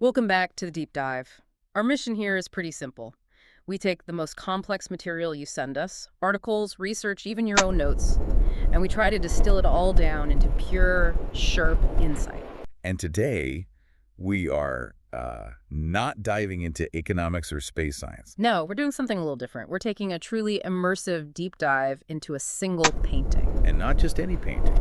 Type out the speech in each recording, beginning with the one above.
Welcome back to the deep dive. Our mission here is pretty simple. We take the most complex material you send us, articles, research, even your own notes, and we try to distill it all down into pure, sharp insight. And today, we are not diving into economics or space science. No, we're doing something a little different. We're taking a truly immersive deep dive into a single painting. And not just any painting.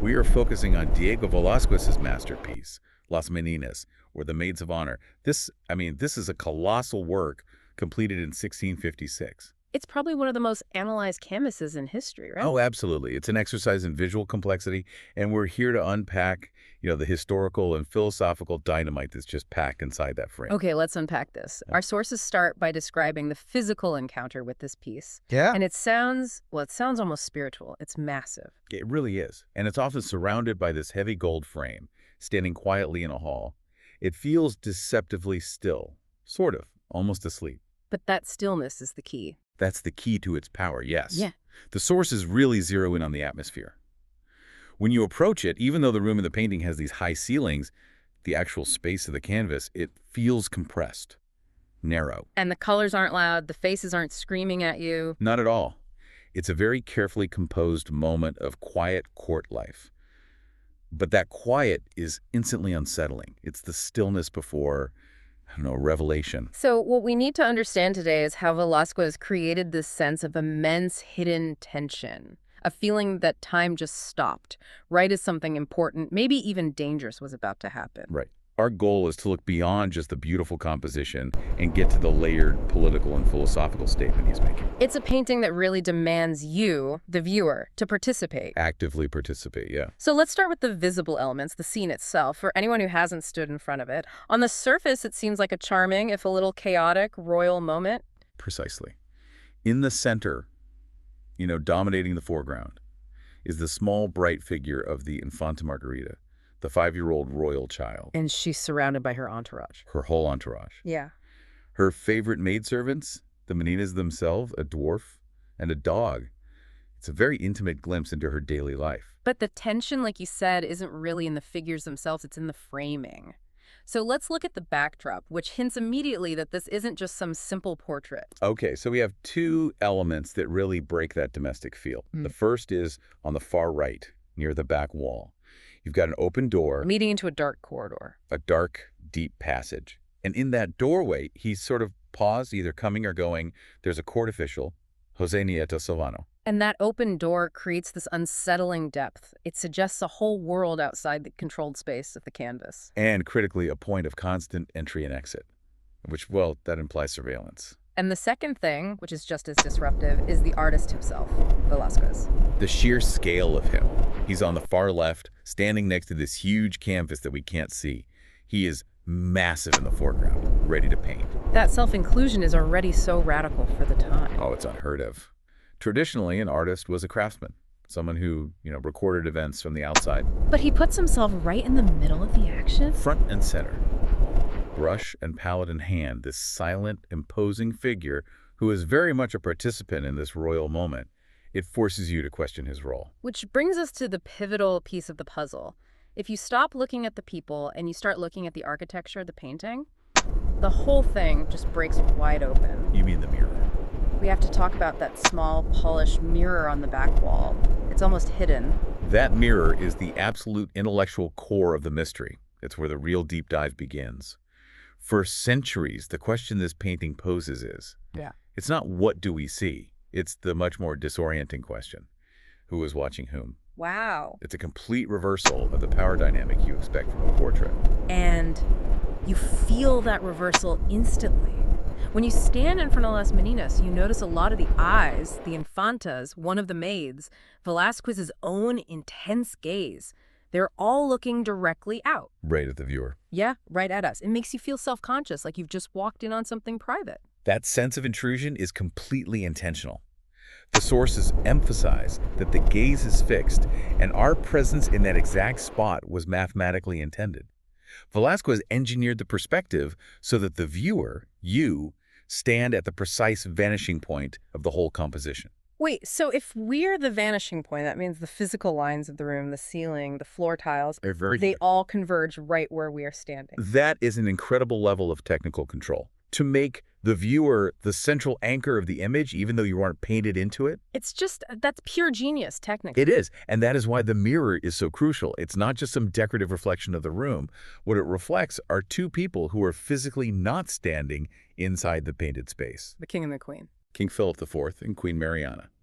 We are focusing on Diego Velázquez's masterpiece, Las Meninas, or the Maids of Honor. This is a colossal work completed in 1656. It's probably one of the most analyzed canvases in history, right? Oh, absolutely. It's an exercise in visual complexity, and we're here to unpack, the historical and philosophical dynamite that's just packed inside that frame. Okay, let's unpack this. Our sources start by describing the physical encounter with this piece. Yeah. And it sounds almost spiritual. It's massive. It really is. And it's often surrounded by this heavy gold frame, standing quietly in a hall. It feels deceptively still, sort of, almost asleep. But that stillness is the key. That's the key to its power, yes. Yeah. The sources really zero in on the atmosphere. When you approach it, even though the room in the painting has these high ceilings, the actual space of the canvas, it feels compressed, narrow. And the colors aren't loud, the faces aren't screaming at you. Not at all. It's a very carefully composed moment of quiet court life. But that quiet is instantly unsettling. It's the stillness before, revelation. So what we need to understand today is how Velázquez created this sense of immense hidden tension, a feeling that time just stopped, right as something important, maybe even dangerous, was about to happen. Right. Our goal is to look beyond just the beautiful composition and get to the layered political and philosophical statement he's making. It's a painting that really demands you, the viewer, to participate. Actively participate, yeah. So let's start with the visible elements, the scene itself, for anyone who hasn't stood in front of it. On the surface, it seems like a charming, if a little chaotic, royal moment. Precisely. In the center, dominating the foreground, is the small, bright figure of the Infanta Margarita, the 5-year-old royal child. And she's surrounded by her entourage. Her whole entourage. Yeah. Her favorite maidservants, the Meninas themselves, a dwarf, and a dog. It's a very intimate glimpse into her daily life. But the tension, like you said, isn't really in the figures themselves, it's in the framing. So let's look at the backdrop, which hints immediately that this isn't just some simple portrait. Okay, so we have two elements that really break that domestic feel. The first is on the far right, near the back wall. You've got an open door. Leading into a dark corridor. A dark, deep passage. And in that doorway, he's sort of paused, either coming or going. There's a court official, Jose Nieto Silvano. And that open door creates this unsettling depth. It suggests a whole world outside the controlled space of the canvas. And critically, a point of constant entry and exit, which, well, that implies surveillance. And the second thing, which is just as disruptive, is the artist himself, Velázquez. The sheer scale of him. He's on the far left, standing next to this huge canvas that we can't see. He is massive in the foreground, ready to paint. That self-inclusion is already so radical for the time. Oh, it's unheard of. Traditionally, an artist was a craftsman, someone who, recorded events from the outside. But he puts himself right in the middle of the action? Front and center. Brush and palette in hand, this silent, imposing figure who is very much a participant in this royal moment. It forces you to question his role. Which brings us to the pivotal piece of the puzzle. If you stop looking at the people and you start looking at the architecture, the painting, the whole thing just breaks wide open. You mean the mirror? We have to talk about that small, polished mirror on the back wall. It's almost hidden. That mirror is the absolute intellectual core of the mystery. It's where the real deep dive begins. For centuries, the question this painting poses is, it's not what do we see? It's the much more disorienting question. Who is watching whom? Wow. It's a complete reversal of the power dynamic you expect from a portrait. And you feel that reversal instantly. When you stand in front of Las Meninas, you notice a lot of the eyes, the Infantas, one of the maids, Velázquez's own intense gaze. They're all looking directly out. Right at the viewer. Yeah, right at us. It makes you feel self-conscious, like you've just walked in on something private. That sense of intrusion is completely intentional. The sources emphasize that the gaze is fixed, and our presence in that exact spot was mathematically intended. Velázquez engineered the perspective so that the viewer, you, stand at the precise vanishing point of the whole composition. Wait, so if we're the vanishing point, that means the physical lines of the room, the ceiling, the floor tiles, they all converge right where we are standing. That is an incredible level of technical control. To make the viewer the central anchor of the image, even though you aren't painted into it. It's just, that's pure genius, technically. It is, and that is why the mirror is so crucial. It's not just some decorative reflection of the room. What it reflects are two people who are physically not standing inside the painted space. The king and the queen. King Philip IV and Queen Mariana.